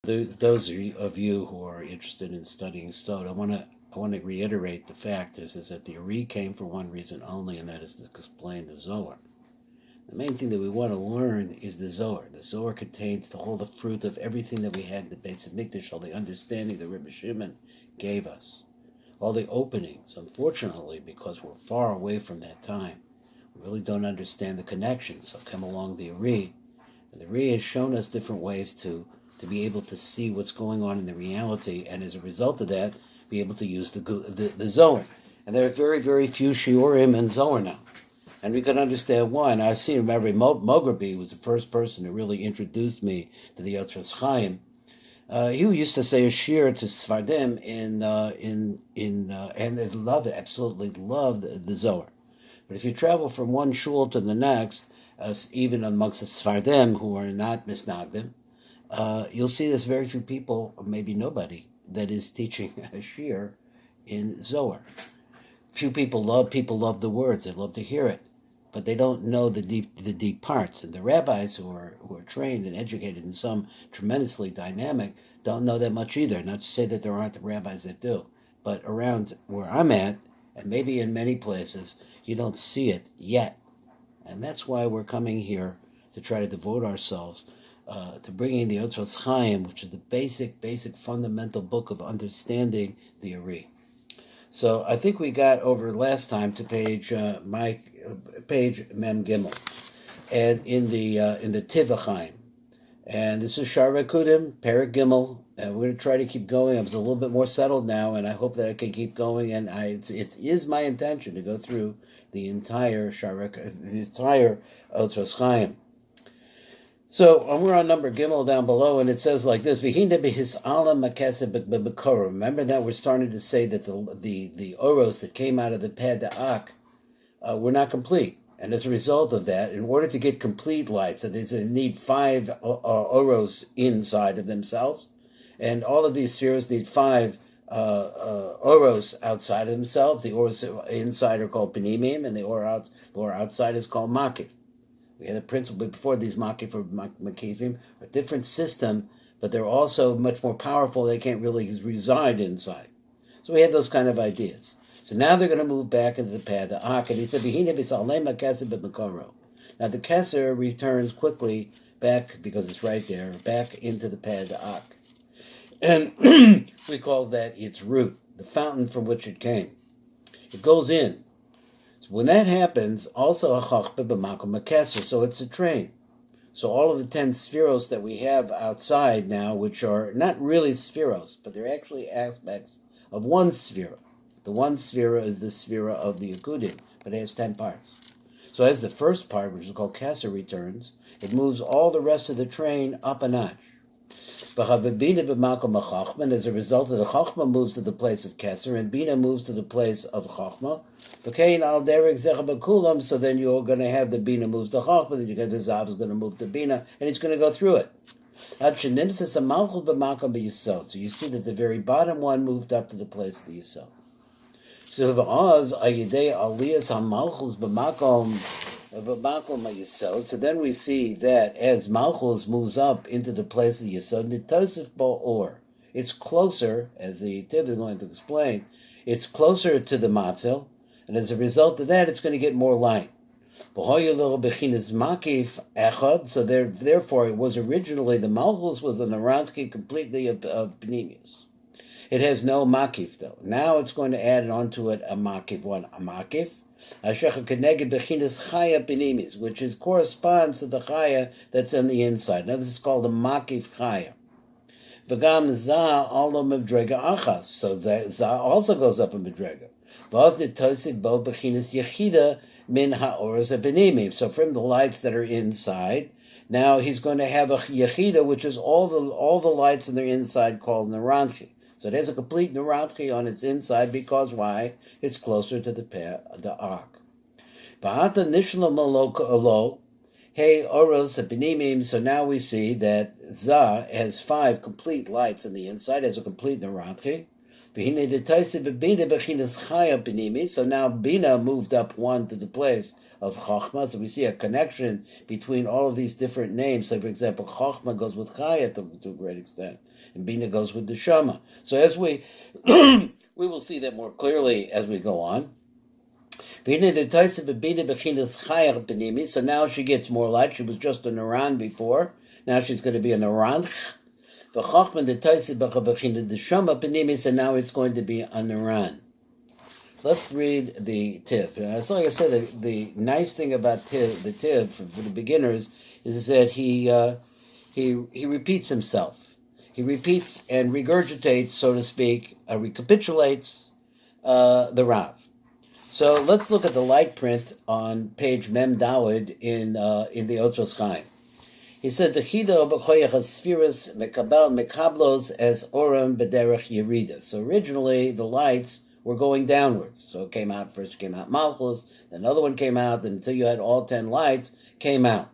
Those of you who are interested in studying Sod, I want to reiterate the fact is that the Ari came for one reason only, and that is to explain the Zohar. The main thing that we want to learn is the Zohar. The Zohar contains the fruit of everything that we had in the base of Mikdash, all the understanding that Rebbe Shimon gave us, all the openings. Unfortunately, because we're far away from that time, we really don't understand the connections. So come along the Ari, and the Ari has shown us different ways to be able to see what's going on in the reality, and as a result of that, be able to use the Zohar. And there are very, very few Shiurim in Zohar now. And we can understand why. And I see, remember, Mograbi was the first person who really introduced me to the Yotras Chaim. He used to say a shir to Sfardim and they loved it, absolutely loved the Zohar. But if you travel from one shul to the next, even amongst the Sfardim who are not misnagdim, you'll see there's very few people, or maybe nobody, that is teaching a shir in Zohar. Few people love the words; they love to hear it, but they don't know the deep parts. And the rabbis who are trained and educated in some tremendously dynamic don't know that much either. Not to say that there aren't rabbis that do, but around where I'm at, and maybe in many places, you don't see it yet. And that's why we're coming here to try to devote ourselves to bringing the Yotras Chaim, which is the basic fundamental book of understanding the Ari. So I think we got over last time to page Mem Gimel, and in the Tiv Hachayim, and this is Shaar Haakudim, perek Gimel. We're going to try to keep going. I was a little bit more settled now, and I hope that I can keep going. And it is my intention to go through the entire Yotras Chaim. So we're on number Gimel down below, and it says like this: Remember that we're starting to say that the oros that came out of the pad da'ak were not complete, and as a result of that, in order to get complete lights, so they need 5 oros inside of themselves, and all of these spheres need 5 oros outside of themselves. The oros inside are called panimim, and the or outside is called makif. We had a principle before, these makif or makifim, a different system, but they're also much more powerful. They can't really reside inside. So we had those kind of ideas. So now they're going to move back into the pad, the ak, and he said, now the keser returns quickly back, because it's right there, back into the pad, the ak. And we call that its root, the fountain from which it came. It goes in. When that happens, also a chachma b'makom makesser, so it's a train. So all of the 10 spheros that we have outside now, which are not really spheros, but they're actually aspects of one sphera. The one sphera is the sphera of the Haakudim, but it has 10 parts. So as the first part, which is called kesser, returns, it moves all the rest of the train up a notch. And as a result of the Chachma moves to the place of Keser, and Bina moves to the place of Chachma. So then you're going to have the Bina moves to Chachma, then you get the Zav is going to move to Bina, and it's going to go through it. So you see that the very bottom one moved up to the place of the Yisod. So then we see that as Malchus moves up into the place of the Yisod, the Tosif Bo'or, it's closer, as the Tiv is going to explain, it's closer to the Matzel, and as a result of that, it's going to get more light. So therefore, it was originally, the Malchus was an Arantki completely of Pneumius. It has no Makif, though. Now it's going to add onto it a Makif, which corresponds to the Chaya that's on the inside. Now this is called a Makif Chaya. So Za also goes up in Madrega. So from the lights that are inside, now he's going to have a Yechida, which is all the lights on the inside called Naranchi. So it has a complete Naranchi on its inside, because why? It's closer to the ark. So now we see that Za has 5 complete lights on the inside, has a complete Naranchi. So now Bina moved up one to the place of Chochmah. So we see a connection between all of these different names. So, for example, Chochmah goes with Chaya to a great extent, and Bina goes with Neshama. So as we we will see that more clearly as we go on. So now she gets more light. She was just a Naran before. Now she's going to be a Naran. And now it's going to be a Naran. Let's read the Tiv. So like I said, the nice thing about the Tiv for the beginners is that he repeats himself. He repeats and regurgitates, so to speak, recapitulates the Rav. So let's look at the light print on page Mem Dawid in the Otzos Chaim. He said, "The chido b'choyach hasfiras mekablos as oram b'derech yerida." So originally the lights were going downwards. So it came out first. Came out Malchus, then another one came out, then until you had all 10 lights came out.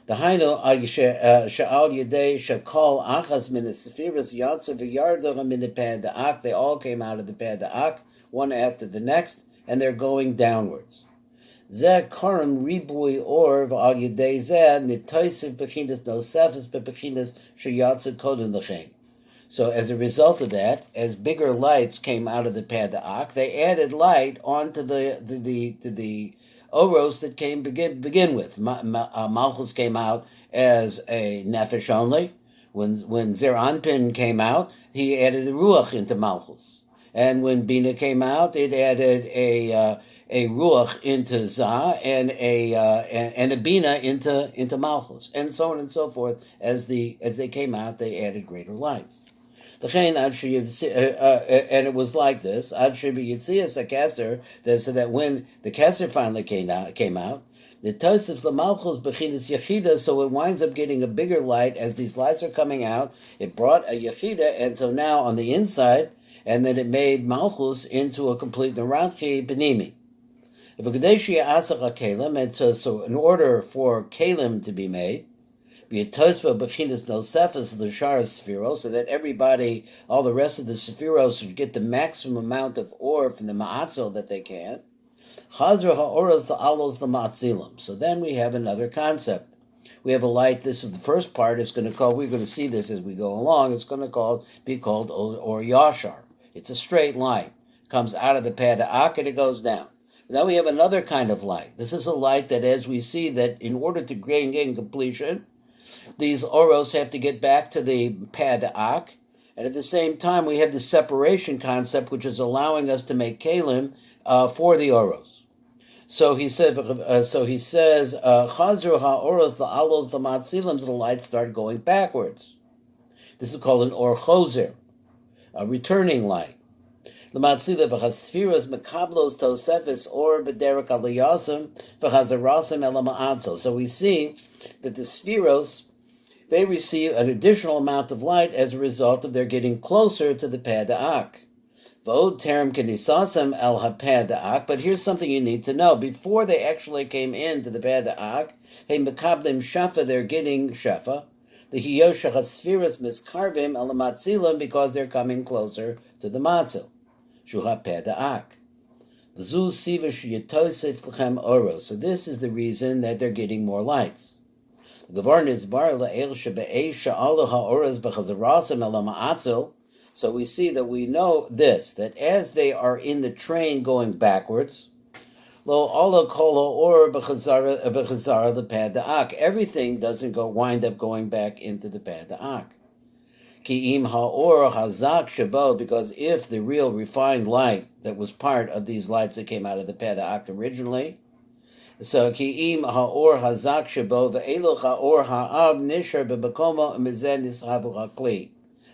The Haino Sha'al Yedei Shakol Achas Min Sefiras Yatsa V'Yardach Min Da'ak. They all came out of the Da'ak, one after the next, and they're going downwards. Zeh Karam Ribui Or V'Al Yedei Zeh Nitoisiv Bechinas Nosefes Bechinas Shayatsa Kodin L'chein. So as a result of that, as bigger lights came out of the Da'ak, they added light onto the Oros that came begin with. Malchus came out as a nefesh only. When Zer Anpin came out, he added the ruach into Malchus. And when Bina came out, it added a ruach into Zah and a Bina into Malchus, and so on and so forth. As they came out, they added greater lights. And it was like this. So that when the Kesser finally came out, the Tosef the Malchus Bechinas Yechida, so it winds up getting a bigger light as these lights are coming out. It brought a Yechida, and so now on the inside, and then it made Malchus into a complete Naranchi Benimi. And so in order for Kalim to be made, so that everybody, all the rest of the Sephiros, should get the maximum amount of ore from the Ma'atzel that they can. So then we have another concept. We have a light. This is the first part. We're going to see this as we go along. It's going to be called Or Yashar. It's a straight line. It comes out of the Pada'ak and it goes down. Now we have another kind of light. This is a light that, as we see, that in order to gain completion, these oros have to get back to the Pada'ak, and at the same time we have the separation concept, which is allowing us to make kalim for the oros. So he says, Chazru ha'oros the alos the matzilams, the lights start going backwards. This is called an or chozer, a returning light. The matzila v'chasfiras mekablos tosefes or b'derek aliyasim v'chazarasim elama'atzel. So we see that the spheros, they receive an additional amount of light as a result of their getting closer to the Pada'ak. V'od terem kenisasem el ha-Pada'ak. But here's something you need to know. Before they actually came into the Pada'ak, hey mekablim shafa, they're getting shafa. The hiyoshach ha-spheros miskarvim el ha-matzilim, because they're coming closer to the matzil. Shuha Pada'ak. V'zu sivish yitosef lechem oros. So this is the reason that they're getting more lights. So we see that we know this, that as they are in the train going backwards, everything doesn't wind up going back into the Pada'ak. Because if the real refined light that was part of these lights that came out of the Pada'ak originally, so ki'im ha'or hazak shabo ve'elu ha'or ha'ab nishar bebekomo mizen nishavu ha'kli.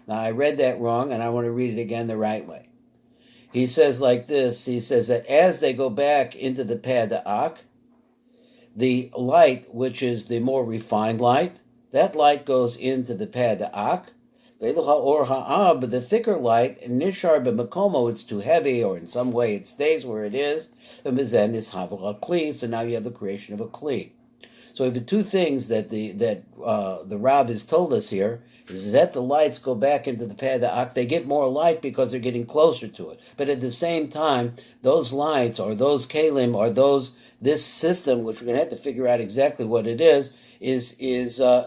Now I read that wrong, and I want to read it again the right way. He says like this. He says that as they go back into the Pada'ak, the light, which is the more refined light, that light goes into the Pada'ak. Ve'elu ha'or ha'ab, the thicker light, nishar bebekomo, it's too heavy, or in some way it stays where it is. So now you have the creation of a kli. So we have the two things that the Rav has told us here is that the lights go back into the Pada'ak. They get more light because they're getting closer to it. But at the same time, those lights or those kalim or those this system, which we're going to have to figure out exactly what it is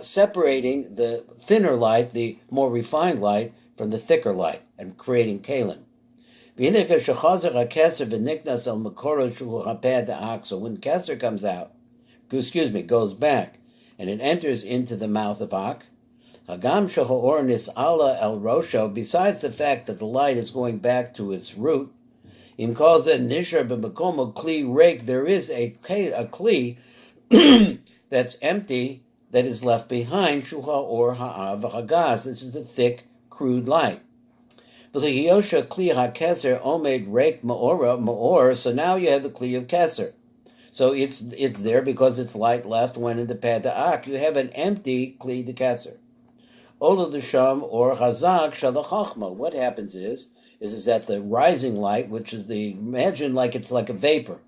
separating the thinner light, the more refined light, from the thicker light, and creating kalim. So when Keser comes out, goes back, and it enters into the mouth of Ak, besides the fact that the light is going back to its root, there is a kli that's empty, that is left behind, shuha or ha'av ha'gas. This is the thick, crude light. So now you have the kli of keser. So it's there because its light left, went into pad da'ak. You have an empty kli de keser. Ola d'sham or hazak shalachachma. What happens is that the rising light, which is imagine like it's like a vapor.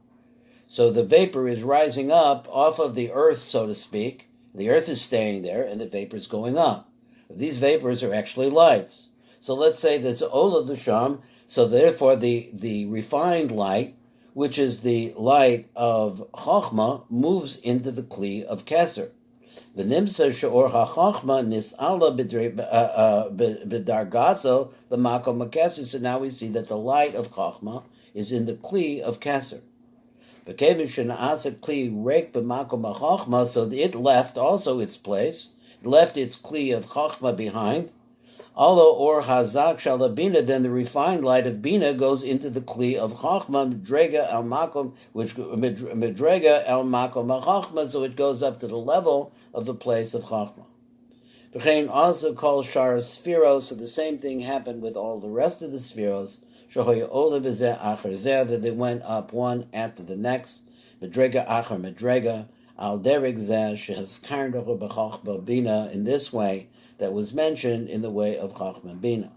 So the vapor is rising up off of the earth, so to speak. The earth is staying there, and the vapor is going up. These vapors are actually lights. So let's say there's Ola d'sham, so therefore the refined light, which is the light of Chachma, moves into the Kli of Keser. The Nimsa She'or HaChachma Nis'ala B'dargaso the Makom HaKeser. So now we see that the light of Chachma is in the Kli of Keser. So it left also its place. It left its Kli of Chachma behind. Although or hazak shalabina, then the refined light of bina goes into the kli of chachma medrega el makom, which medrega el makom chachma, so it goes up to the level of the place of chachma. V'chein also called Shaar Spheros. So the same thing happened with all the rest of the spheros. Shohoya ola b'zeh acher zeh, that they went up one after the next. Medrega acher medrega al dereg zeh shehazkarndohu b'chachma bina. In this way, that was mentioned in the way of Chachma Bina.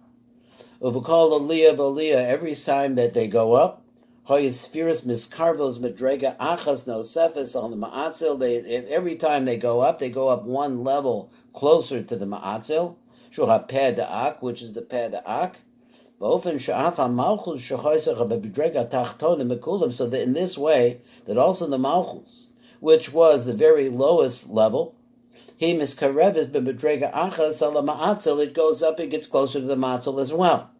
Uvakol aliyah v'aliyah, every time that they go up, hoyespheres miskarvos medrega achas nosefes on the ma'atzil. Every time they go up one level closer to the ma'atzil. Shuha peh da'ak, which is the peh da'ak. V'ofen sha'af ha'malchus shechoisach ha'bedrega tachtonim mekulim. So that in this way, that also the malchus, which was the very lowest level, it goes up, it gets closer to the matzel as well.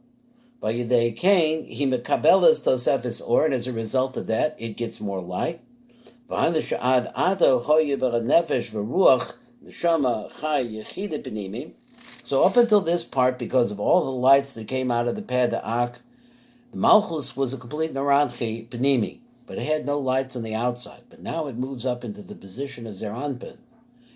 By Yidei Kain, he mekabelas tosefis or, and as a result of that, it gets more light. Behind the sha'ad ato hoye nefesh v'ruach neshama chai yechida penimim. So up until this part, because of all the lights that came out of the peh da'ak, the malchus was a complete narantchi penimi, but it had no lights on the outside. But now it moves up into the position of zeranpin.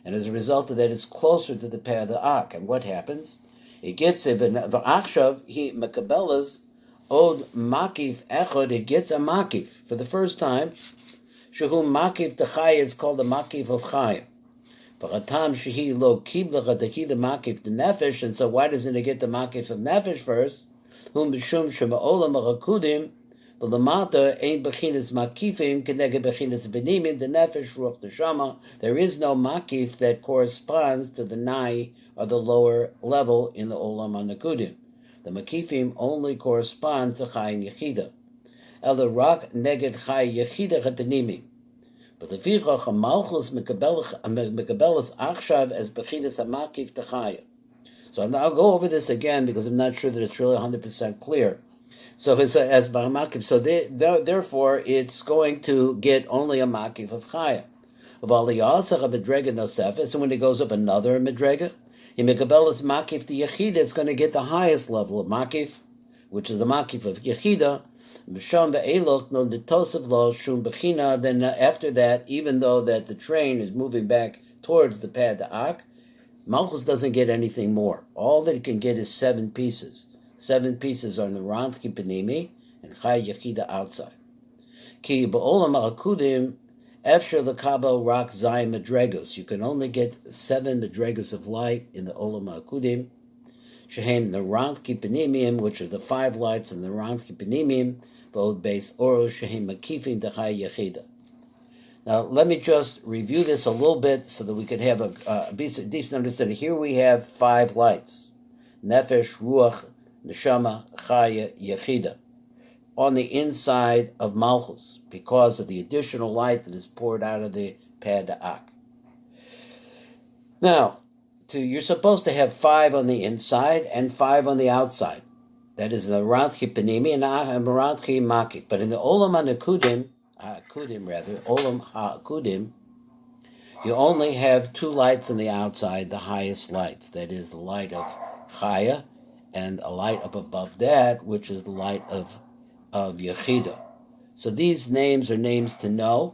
And as a result of that, it's closer to the peh da'ak. And what happens? It gets v'achshav he mekabelas od makif echod. It gets a makif for the first time. Shehu makif t'chaya. It's called the makif of chaya. V'chatam shehi lo kiblacha the makif the nefesh. And so why doesn't it get the makif of nefesh first? Hum b'shum shema'olam ha'chakudim. But the mata ain't bechinas makifim keneged bechinas benimim the nefesh ruach neshama. There is no makif that corresponds to the nai or the lower level in the olam hanakudim. The makifim only correspond to chayim yechida. El rak neged chay yechida benimim. But the vichach hamalchus mekabelas achshav as bechinas hamakif techaya. So I'll go over this again because I'm not sure that it's really 100% clear. So as Makiv, so therefore it's going to get only a Makiv of Chaya. So when it goes up another Medrega, Yimikabelas Makif the Yechida, it's going to get the highest level of Makif, which is the Makif of Yechida. Then after that, even though that the train is moving back towards the peh da'ak, Malchus doesn't get anything more. All that it can get is 7 pieces. 7 pieces are Naranthi Penimi and Chai Yechida outside. Ki ba'olam ha'akudim efshar l'kabel rak zayim medregos. You can only get 7 medregos of light in the olam ha'akudim. Shehem Naranthi Penimim, which are the 5 lights in the Naranthi Penimim, both base oros shehem makifim the Chai Yechida. Now let me just review this a little bit so that we can have a decent understanding. Here we have 5 lights: Nefesh, Ruach, Neshama, Chaya, Yechida. on the inside of Malchus because of the additional light that is poured out of the Peh Da'ak. Now, you're supposed to have 5 on the inside and 5 on the outside. That is the Marantchi Panimi and Marantchi Makik. But in the Olam Ha'Kudim, Olam Ha'Kudim, you only have 2 lights on the outside, the highest lights. That is the light of Chaya and a light up above that, which is the light of Yechida. So these names are names to know,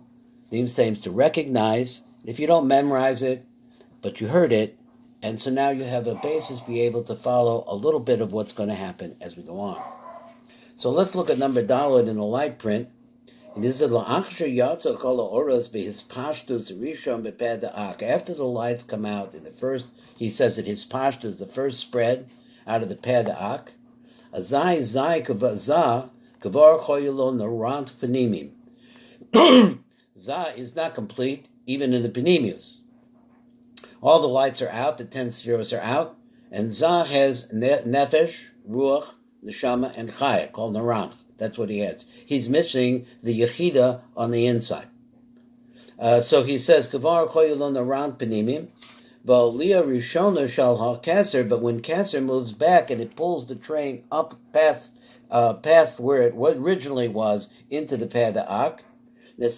these names to recognize. If you don't memorize it, but you heard it, and so now you have a basis to be able to follow a little bit of what's going to happen as we go on. So let's look at number Daled in the light print. And this is after the lights come out in the first, he says that his pashtu is the first spread out of the Peh Da'ak. Azai zai kavazah kavar choyelo narant panimim. Za is not complete even in the panimius. All the lights are out, the 10 spheres are out, and Zah has Nefesh, Ruach, Neshama, and Chaya, called Narant. That's what he has. He's missing the Yechida on the inside. So he says, Kavar Koyulon Narant Panimim, V'aliyah Rishona Shal HaKeser, but when Keser moves back and it pulls the train up past where it originally was into the Peh Da'ak, so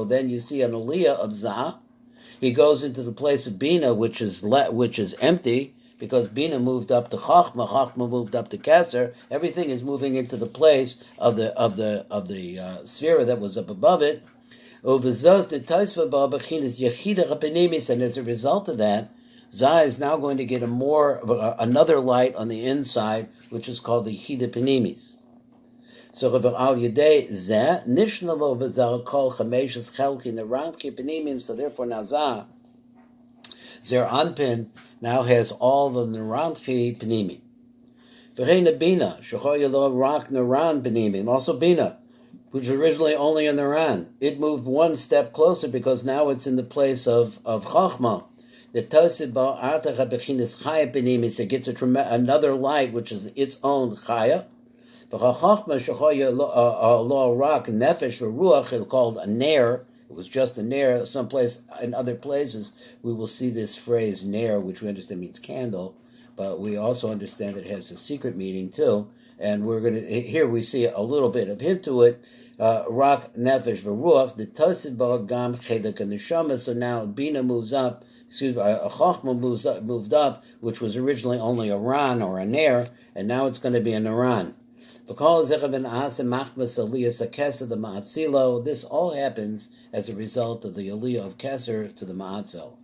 then you see an aliyah of Zah. He goes into the place of Bina, which is empty, because Bina moved up to Chachma, Chachma moved up to Keser. Everything is moving into the place of the sphere that was up above it. And as a result of that, Zah is now going to get another light on the inside, which is called the Yechida Penimis. So al yedei zeh nishnavo b'zar kol chameshes chelki nerantchi penimim. So therefore now Zah, Zer Anpin, now has all the nerantchi penimim. V'chein Bina shechoyelo rak neran penimim. Also Bina, which was originally only a neran, it moved one step closer because now it's in the place of Chachma. The tosid ba'atach bechinas chaya penimis. It gets another light, which is its own chaya. Nefesh Ruach, called a nair. It was just a nair. Someplace in other places we will see this phrase nair, which we understand means candle, but we also understand it has a secret meaning too. And here we see a little bit of hint to it. Rak Nefesh Ruach, the Tosid Gam Chedek and Neshama. So now Bina moves up. Chachma moved up, which was originally only a ran or a nair, and now it's going to be a naran. This all happens as a result of the aliyah of Keser to the Ma'atzel.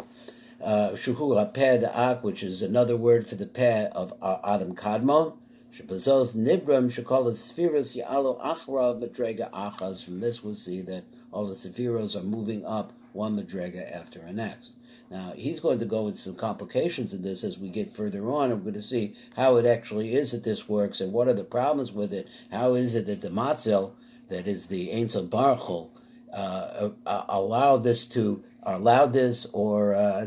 Shuhu HaPeh Da'ak, which is another word for the Peh of Adam Kadmon. Shebazos Nibram Shekol Spheros Ya'alo Achra Madrega Achaz. From this we'll see that all the Sephiros are moving up one Madrega after the next. Now, he's going to go into some complications in this as we get further on. I'm going to see how it actually is that this works and what are the problems with it. How is it that the Matzel, that is the Ein Sof Baruch Hu, allowed this, or I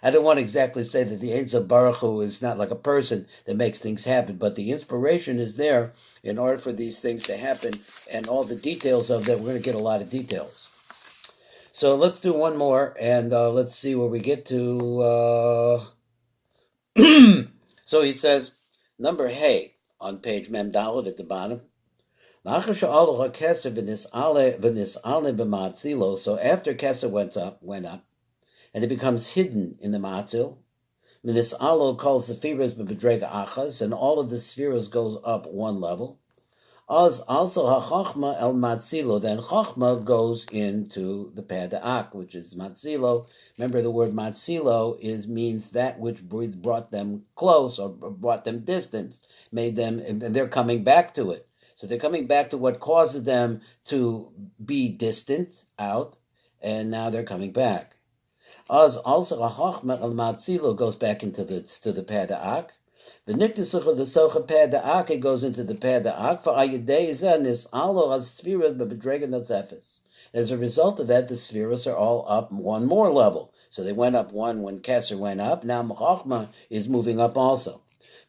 don't want to exactly say that the Ein Sof Baruch Hu is not like a person that makes things happen, but the inspiration is there in order for these things to happen, and all the details of that, we're going to get a lot of details. So let's do one more, and let's see where we get to. So he says, number Hey, on page Mem Daled at the bottom. So after Kesser went up, and it becomes hidden in the Matzil. V'nis'alo calls the Sephiros b'Medrega Achaz, and all of the Sephiros goes up one level. Also, HaChachma El Matzilo, then Chachma goes into the Peh Da'ak, which is Matzilo. Remember, the word Matzilo means that which brought them close or brought them distance, made them, and they're coming back to it. So they're coming back to what causes them to be distant out, and now they're coming back. Also, HaChachma El Matzilo goes back into the Peh Da'ak. The Nikdisuch of the Socha Peh Da'ak, it goes into the Peh Da'ak. For Ayadei Nis'alo HaSphiras B'Bedrega Notzefes. As a result of that, the Sphiras are all up one more level. So they went up one when Kesser went up. Now Chachma is moving up also.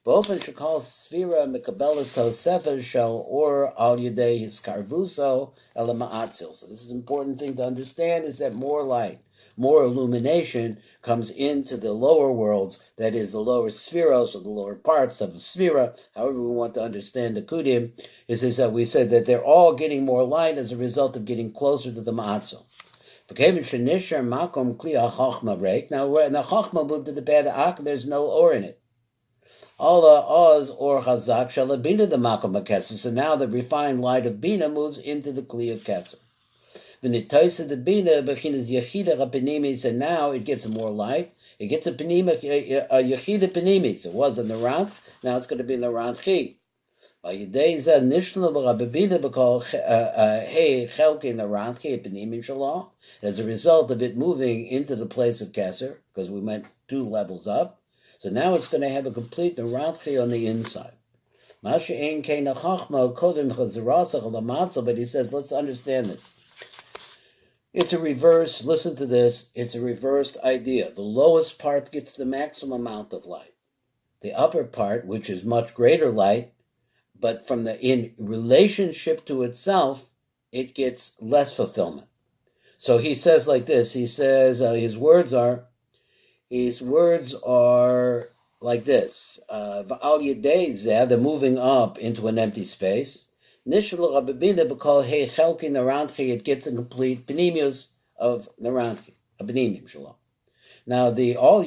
Bofen shekal sfira mekabelas tosefa shel or al yedei hiskarvuso elamaatzil. So this is an important thing to understand, is that more light, more illumination comes into the lower worlds, that is the lower spheros, or the lower parts of the sphera, however we want to understand the kudim, is that we said that they're all getting more light as a result of getting closer to the ma'atzil. Now, when the chachma moved to the pad ak, there's no or in it. Allah oz or chazak shalabina the makom hakesser. So now the refined light of bina moves into the kli of kesser. V'nitaisa the bina bechinas yechida rapinimis, and now it gets more light. It gets a yechida pinimis. It was in the ranch. Now it's going to be in the ranchi. By yedeiza nishla b'rababina b'kol hey chelke in the ranchi pinimis shalah. As a result of it moving into the place of kesser, because we went 2 levels up. So now it's going to have a complete neranchi on the inside. But he says, let's understand this. It's a reverse, listen to this, it's a reversed idea. The lowest part gets the maximum amount of light. The upper part, which is much greater light, but in relationship to itself, it gets less fulfillment. So he says like this, he says, his words are like this. V'al yedei zeh, they're moving up into an empty space. Nishv'l rababina b'kol hey chelki narantchi, it gets a complete panemius of narantchi, a panemium shalom. Now all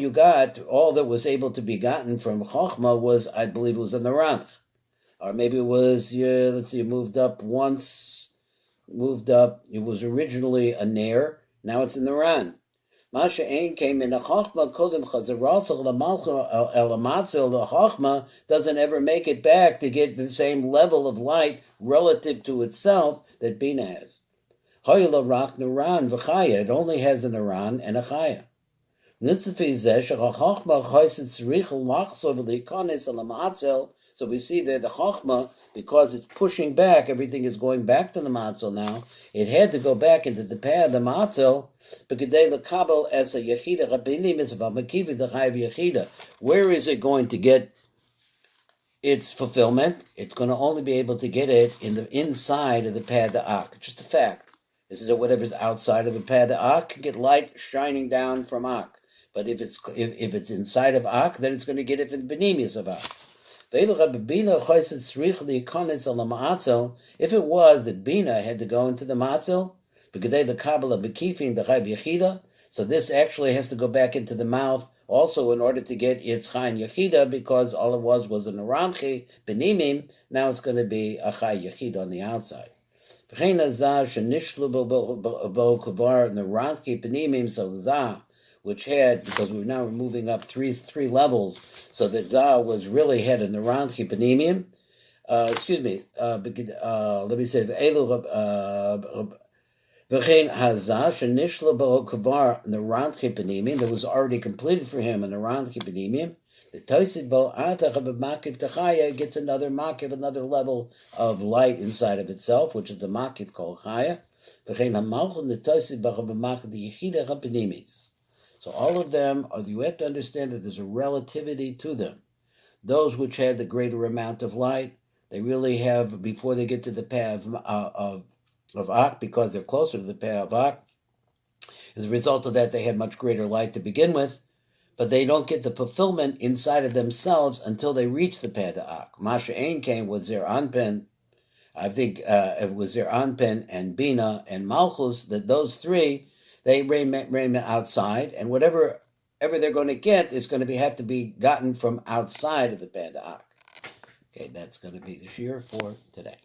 that was able to be gotten from Chochma was, I believe it was a narantch. Or maybe it was, moved up, it was originally a ner, now it's a naran. Masha Ein came in a Chochma, Kodim Chazarasal, the Malcha, Elamatzil, the Chochma doesn't ever make it back to get the same level of light relative to itself that Bina has. Hoyla Rak Naran, V'chaya, it only has a Naran and a Chaya. Nitzafi Zesh, a Chochma, Choyset Tzrichel, Machsor, V'likonis, Elamatzil, so we see that the Chochma, because it's pushing back, everything is going back to the Matzel now, it had to go back into the path of the Matzel, where is it going to get its fulfillment? It's going to only be able to get it in the inside of the pad of Ak. Just a fact. This is whatever's outside of the pad of Ak can get light shining down from Ak. But if it's inside of Ak, then it's going to get it in the Benemius of Ak. If it was that Bina had to go into the Matzel, the Kabbalah bekifing the Chayv Yechida, so this actually has to go back into the mouth also in order to get its Chayin Yechida, because all it was a Naranchi Benimim, now it's going to be a Chay Yechida on the outside. So Zah, which had, because we're now moving up three levels, so that Zah was really had a Naranchi Benimim. Let me say, V'chein hazah shenishla bo kavar naranchi panimim, that was already completed for him in naranchi panimim. The toisid bo atach b'makiv techaya gets another makiv, another level of light inside of itself, which is the makiv called chaya. V'chein hamalchun the toisid bo b'makiv the yechida hapanimis. So all of them you have to understand that there's a relativity to them. Those which have the greater amount of light, they really have, before they get to the path of Ak, because they're closer to the Peh of Ak. As a result of that, they had much greater light to begin with, but they don't get the fulfillment inside of themselves until they reach the Peh of Ak. Masha Ein came with Zer Anpen, I think it was Zer Anpen and Bina and Malchus, that those three, they reign outside, and whatever they're going to get is going to have to be gotten from outside of the Peh of Ak. Okay, that's going to be the shiur for today.